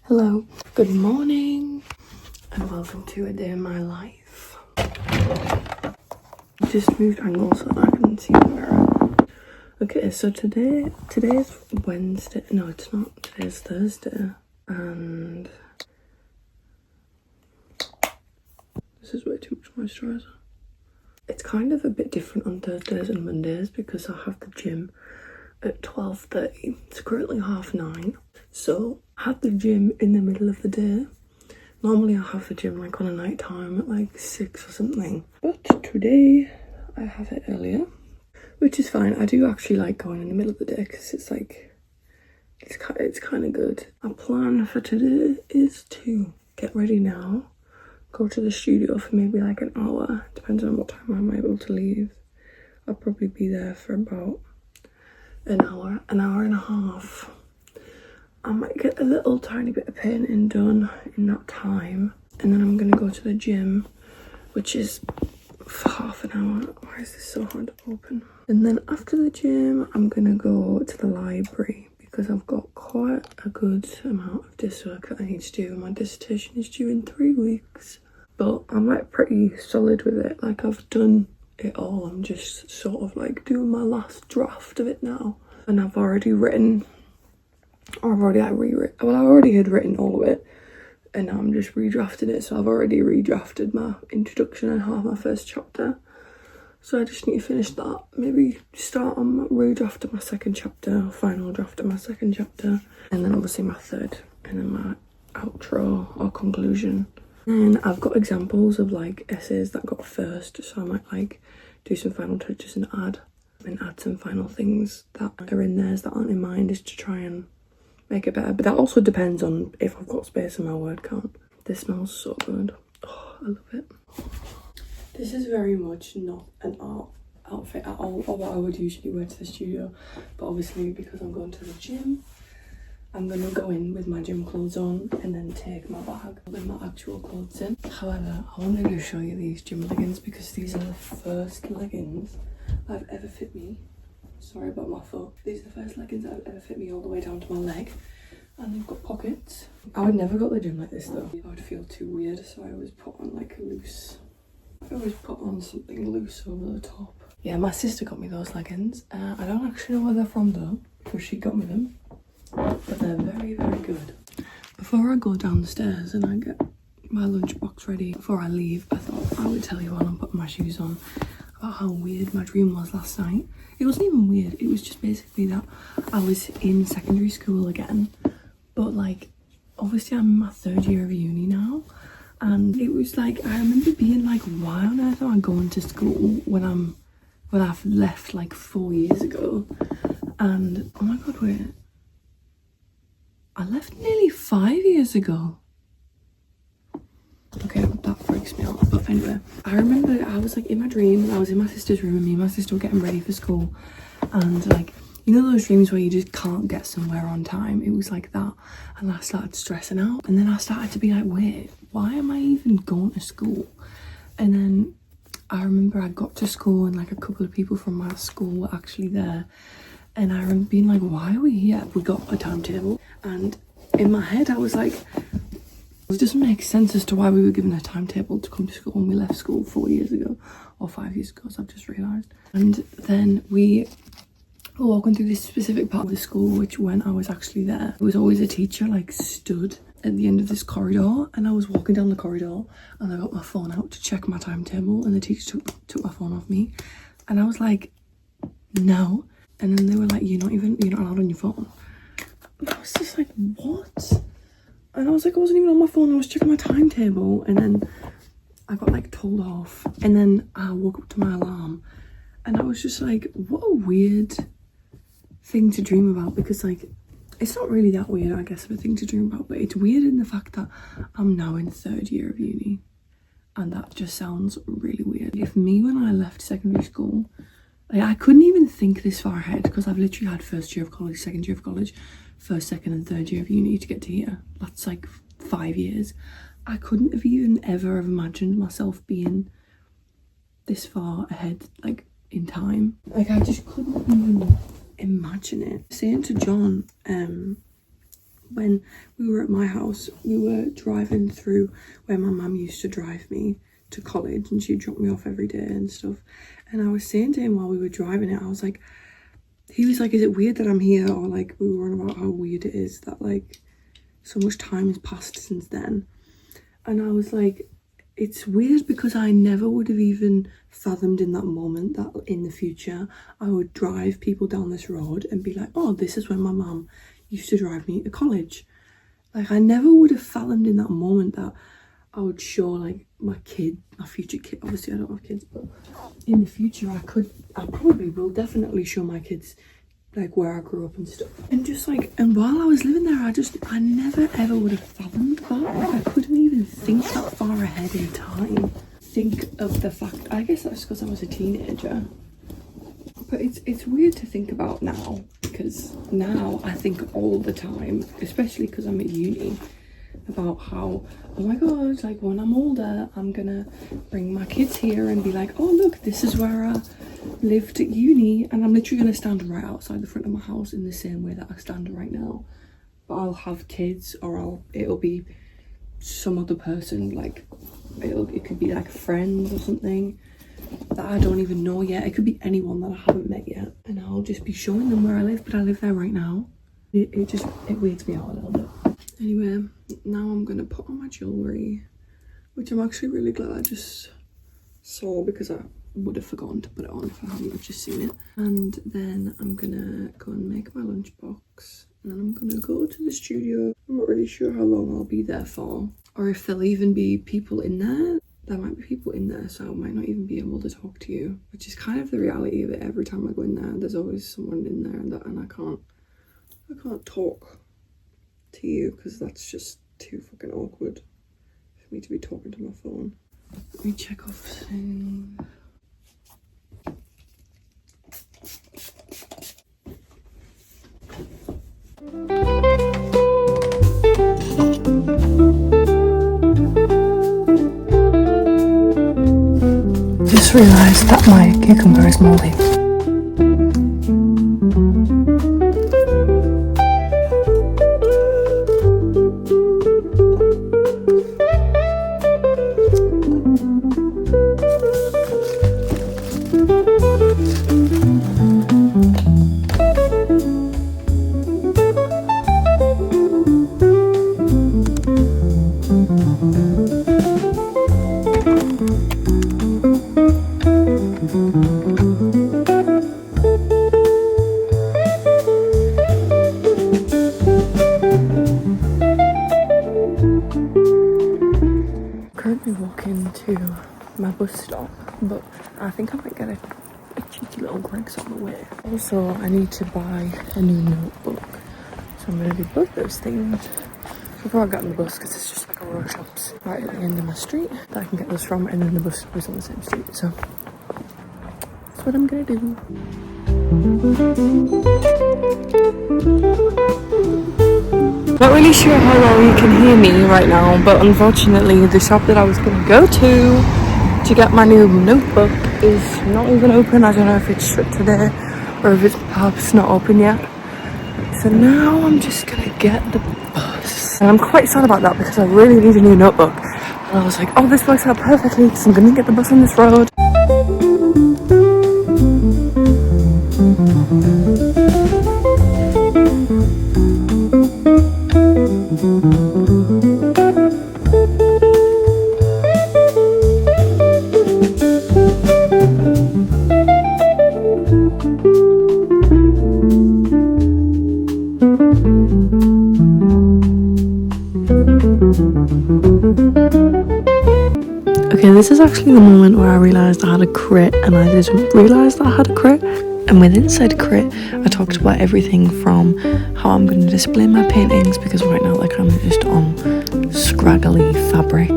Hello, good morning and welcome to a day in my life. Just moved angles so I can see the mirror. Okay, so today is Wednesday. No, it's not. Today's Thursday, and this is way too much moisturiser. It's kind of a bit different on Thursdays and Mondays because I have the gym at 12:30. It's currently 9:30. So I have the gym in the middle of the day. Normally I have the gym like on a night time at like 6 or something. But today I have it earlier, which is fine. I do actually like going in the middle of the day because it's like, it's kind of good. My plan for today is to get ready now, go to the studio for maybe like an hour. Depends on what time I'm able to leave. I'll probably be there for about an hour and a half. I might get a little tiny bit of painting done in that time, and then I'm gonna go to the gym, which is for half an hour. Why is this so hard to open? And then after the gym, I'm gonna go to the library because I've got quite a good amount of diss work that I need to do. My dissertation is due in 3 weeks, but I'm like pretty solid with it. Like I've done it all. I'm just sort of like doing my last draft of it now, and I've already written. I already had written all of it, and now I'm just redrafting it. So I've already redrafted my introduction and half my first chapter. So I just need to finish that. Maybe start on redrafting my second chapter, final draft of my second chapter, and then obviously my third, and then my outro or conclusion. And I've got examples of like essays that got first, so I might like do some final touches and add some final things that are in theirs that aren't in mine, just to try and make it better. But that also depends on if I've got space in my word count. This smells so good. Oh, I love it. This is very much not an art outfit at all, or what I would usually wear to the studio. But obviously because I'm going to the gym, I'm gonna go in with my gym clothes on and then take my bag with my actual clothes in. However, I wanted to show you these gym leggings because these are the first leggings that have ever fit me. Sorry about my foot. These are the first leggings that have ever fit me all the way down to my leg, and they've got pockets. I would never go to the gym like this though. I would feel too weird, so I always put on like I always put on something loose over the top. Yeah, my sister got me those leggings. I don't actually know where they're from though, because she got me them, but they're very, very good. Before I go downstairs and I get my lunchbox ready, before I leave, I thought I would tell you while I'm putting my shoes on about how weird my dream was last night. It wasn't even weird, it was just basically that I was in secondary school again, but like obviously I'm in my 3rd year of uni now, and it was like I remember being like, why on earth am I going to school when I've left like 4 years ago? And oh my god, wait, I left nearly 5 years ago. Okay, that freaks me out. But anyway, I remember I was like in my dream and I was in my sister's room, and me and my sister were getting ready for school, and like, you know those dreams where you just can't get somewhere on time? It was like that, and I started stressing out, and then I started to be like, wait, why am I even going to school? And then I remember I got to school and like a couple of people from my school were actually there, and I remember being like, why are we here? We got a timetable, and in my head I was like, it doesn't make sense as to why we were given a timetable to come to school when we left school 4 years ago or 5 years ago, so I've just realised. And then we we're walking through this specific part of the school, which when I was actually there, there was always a teacher like stood at the end of this corridor, and I was walking down the corridor and I got my phone out to check my timetable, and the teacher took my phone off me, and I was like, no. And then they were like, you're not allowed on your phone. And I was just like, what? And I was like, I wasn't even on my phone, I was checking my timetable. And then I got like told off, and then I woke up to my alarm, and I was just like, what a weird thing to dream about, because like, it's not really that weird, I guess, of a thing to dream about, but it's weird in the fact that I'm now in 3rd year of uni, and that just sounds really weird. If me, when I left secondary school, like, I couldn't even think this far ahead, because I've literally had 1st year of college, 2nd year of college, 1st, 2nd and 3rd year of uni to get to here. That's like 5 years. I couldn't have even ever have imagined myself being this far ahead, like in time. Like, I just couldn't even imagine it. Saying to John, when we were at my house, we were driving through where my mum used to drive me to college, and she'd drop me off every day and stuff. And I was saying to him while we were driving it, I was like, he was like, is it weird that I'm here? Or like, we were on about how weird it is that like so much time has passed since then. And I was like, it's weird because I never would have even fathomed in that moment that in the future I would drive people down this road and be like, oh, this is where my mum used to drive me to college. Like, I never would have fathomed in that moment that I would show like my future kid, obviously I don't have kids, but in the future I probably will definitely show my kids like where I grew up and stuff. And just like, and while I was living there, I never ever would have fathomed that. Like, I couldn't even think that far ahead in time. Think of the fact, I guess that's because I was a teenager. But it's weird to think about now, because now I think all the time, especially because I'm at uni, about how, oh my god, like when I'm older, I'm gonna bring my kids here and be like, oh look, this is where I lived at uni, and I'm literally gonna stand right outside the front of my house in the same way that I stand right now. But I'll have kids, or it'll be some other person, like it could be like friends or something that I don't even know yet. It could be anyone that I haven't met yet, and I'll just be showing them where I live, but I live there right now. It weirds me out a little bit. Anyway, now I'm gonna put on my jewellery, which I'm actually really glad I just saw, because I would have forgotten to put it on if I hadn't have just seen it. And then I'm gonna go and make my lunchbox, and then I'm gonna go to the studio. I'm not really sure how long I'll be there for, or if there'll even be people in there. There might be people in there, so I might not even be able to talk to you, which is kind of the reality of it. Every time I go in there, there's always someone in there, and I can't talk to you, because that's just too fucking awkward for me to be talking to my phone. Let me check off things. Just realised that my cucumber is mouldy. Currently walking to my bus stop, but I think I might get a cheeky little Greggs on the way. Also, I need to buy a new notebook, so I'm going to do both those things before I get on the bus, because it's just like a row of shops right at the end of my street that I can get those from, and then the bus is on the same street, so that's what I'm going to do. Not really sure how well you can hear me right now, but unfortunately the shop that I was going to go to get my new notebook is not even open. I don't know if it's shut today or if it's perhaps not open yet. So now I'm just going to get the bus. And I'm quite sad about that, because I really need a new notebook. And I was like, oh, this works out perfectly, because I'm going to get the bus on this road. this is actually the moment where I realised I had a crit, and I didn't realise that I had a crit. And within said crit, I talked about everything from how I'm going to display my paintings, because right now they're kind of just on scraggly fabric,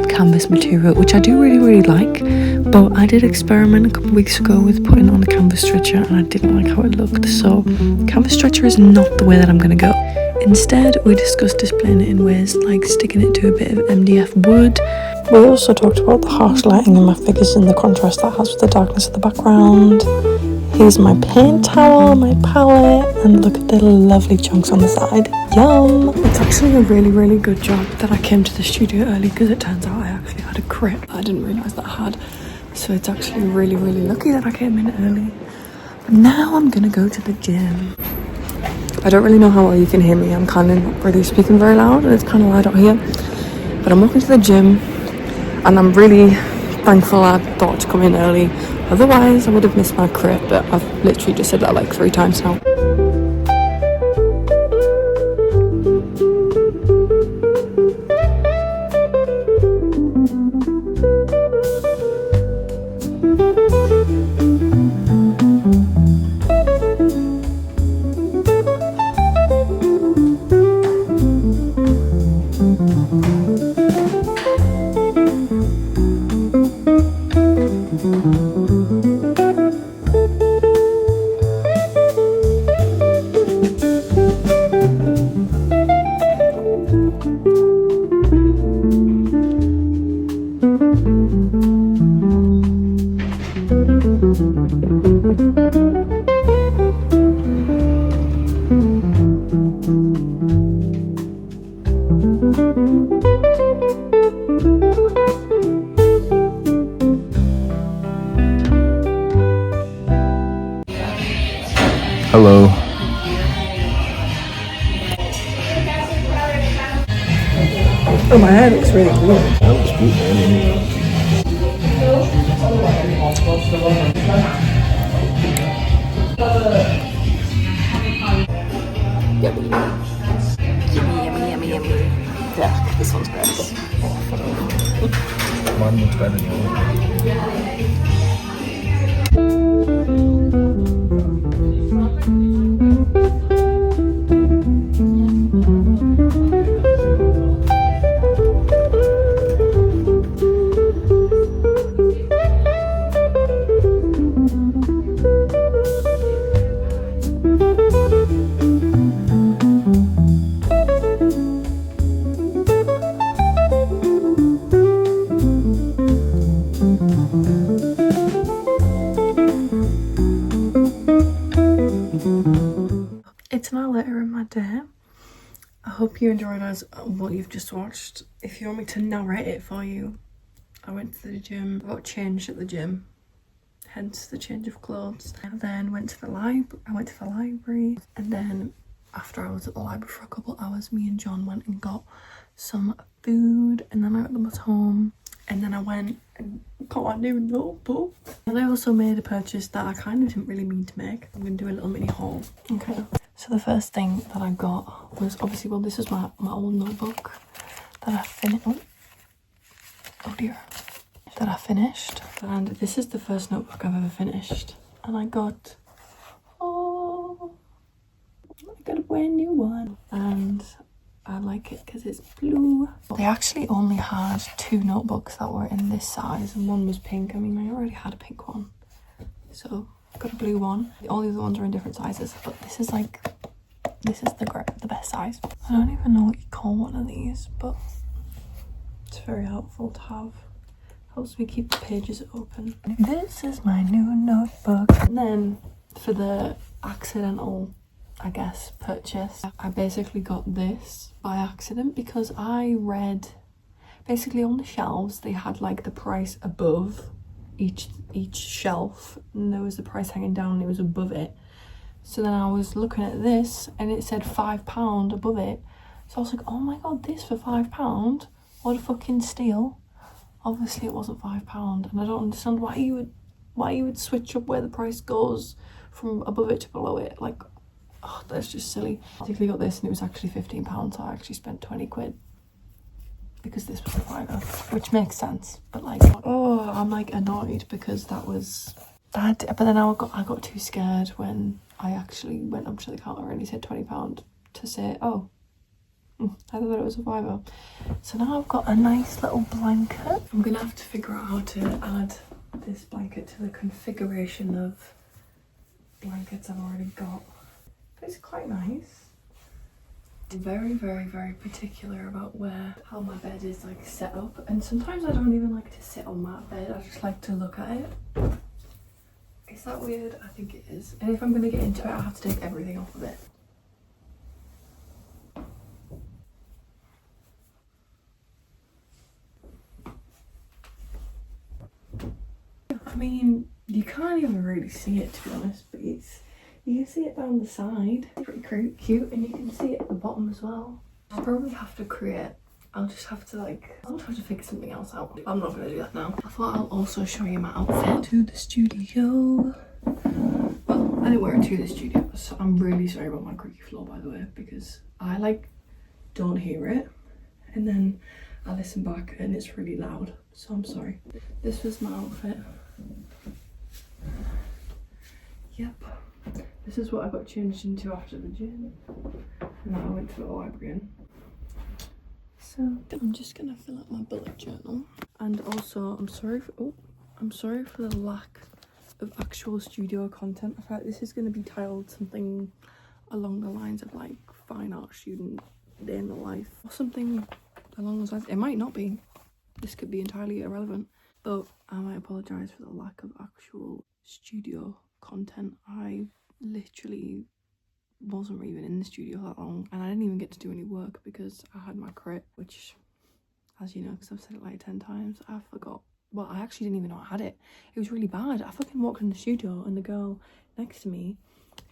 canvas material, which I do really like. But I did experiment a couple of weeks ago with putting on a canvas stretcher, and I didn't like how it looked. So canvas stretcher is not the way that I'm going to go. Instead, we discussed displaying it in ways like sticking it to a bit of MDF wood. We also talked about the harsh lighting in my figures and the contrast that has with the darkness of the background. Here's my paint towel, my palette, and look at the lovely chunks on the side. Yum! It's actually a really good job that I came to the studio early, because it turns out I actually had a crit. I didn't realise that I had. So it's actually really lucky that I came in early. But now I'm gonna go to the gym. I don't really know how well you can hear me. I'm kind of not really speaking very loud, and it's kind of loud out here. But I'm walking to the gym, and I'm really thankful I thought to come in early. Otherwise, I would have missed my crit, but I've literally just said that like 3 times now. Hello. Oh, my hair looks really cool. That looks good, man. Yummy. Yeah, this one's gross. Mine looks better than yours. It's an hour later in my day. I hope you enjoyed what you've just watched. If you want me to narrate it for you, I went to the gym, got changed at the gym, hence the change of clothes. And then went to the library, and then after I was at the library for a couple hours, me and John went and got some food, and then I got the bus home, and then I went and got a new notebook. And I also made a purchase that I kind of didn't really mean to make. I'm going to do a little mini haul. Okay. So the first thing that I got was obviously, well, this is my old notebook that I finished. Oh dear. That I finished. And this is the first notebook I've ever finished. And I got a brand new one. And I like it because it's blue. They actually only had 2 notebooks that were in this size, and one was pink. I mean, I already had a pink one. So I've got a blue one. All the other ones are in different sizes, but this is the best size. I don't even know what you call one of these, but it's very helpful to have. Helps me keep the pages open. This is my new notebook. And then for the accidental, I guess, purchase, I basically got this by accident, because I read basically on the shelves they had like the price above each shelf, and there was the price hanging down and it was above it. So then I was looking at this and it said £5 above it, so I was like, oh my god, this for £5? What a fucking steal. Obviously it wasn't £5, and I don't understand why you would switch up where the price goes from above it to below it. Like, oh, that's just silly. I basically got this and it was actually £15, so I actually spent 20 quid because this was a fiver, which makes sense. But like, oh, I'm like annoyed because that was that. But then I got too scared when I actually went up to the counter and he said £20 to say, oh, I thought it was a fiver. So now I've got a nice little blanket. I'm gonna have to figure out how to add this blanket to the configuration of blankets I've already got. But it's quite nice. I'm very, very, very particular about how my bed is like set up, and sometimes I don't even like to sit on that bed. I just like to look at it. Is that weird? I think it is. And if I'm gonna get into it, I have to take everything off of it. I mean, you can't even really see it, to be honest, but you can see it down the side. It's pretty cute, and you can see it at the bottom as well. I'll probably have to I'll just have to I'll try to figure something else out. I'm not gonna do that now. I thought I'll also show you my outfit to the studio. Well, I didn't wear it to the studio, so I'm really sorry about my creaky floor, by the way, because I don't hear it, and then I listen back and it's really loud, so I'm sorry. This was my outfit. Yep. This is what I got changed into after the gym. And now I went to the library. So I'm just gonna fill up my bullet journal. And also I'm sorry for the lack of actual studio content. I feel like this is gonna be titled something along the lines of like fine art student day in the life or something along those lines. It might not be. This could be entirely irrelevant. But I might apologise for the lack of actual studio content. I literally wasn't even in the studio that long, and I didn't even get to do any work because I had my crit, which, as you know, because I've said it like 10 times, I forgot. Well, I actually didn't even know I had it. It was really bad. I fucking walked in the studio and the girl next to me,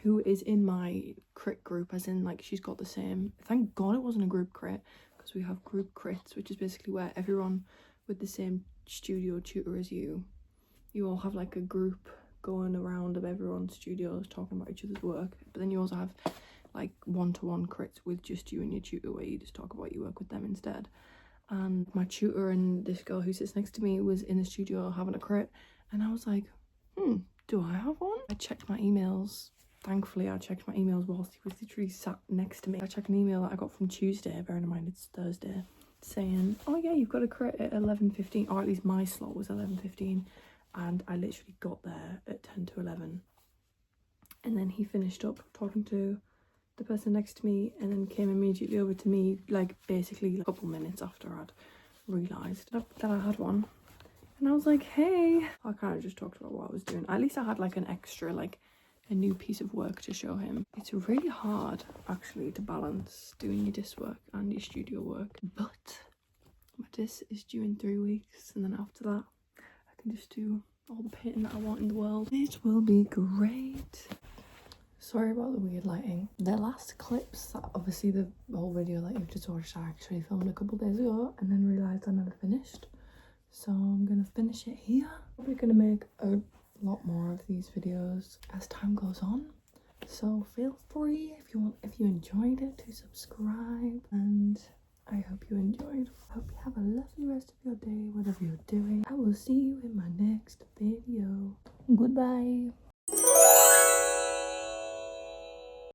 who is in my crit group, as in like she's got the same, thank God it wasn't a group crit, because we have group crits, which is basically where everyone with the same studio tutor as you all have like a group going around of everyone's studios talking about each other's work. But then you also have like one-to-one crits with just you and your tutor, where you just talk about your work with them instead. And my tutor and this girl who sits next to me was in the studio having a crit, and I was like, do I have one? I checked my emails. Thankfully I checked my emails whilst he was literally sat next to me. I checked an email that I got from Tuesday, bearing in mind it's Thursday, saying, oh yeah, you've got a crit at 11:15, or at least my slot was 11:15, and I literally got there at 10 to 11. And then he finished up talking to the person next to me and then came immediately over to me, like basically a couple minutes after I'd realised that I had one. And I was like, hey, I kind of just talked about what I was doing. At least I had like an extra, like a new piece of work to show him. It's really hard actually to balance doing your disc work and your studio work, but my disc is due in 3 weeks, and then after that I can just do all the painting that I want in the world. It will be great. Sorry about the weird lighting. The last clips, that obviously the whole video that you've just watched, I actually filmed a couple days ago and then realised I never finished. So I'm gonna finish it here. Probably gonna make a lot more of these videos as time goes on. So feel free, if you enjoyed it, to subscribe, and I hope you enjoyed. I hope you have a lovely rest of your day, whatever you're doing. I will see you in my next video. Goodbye.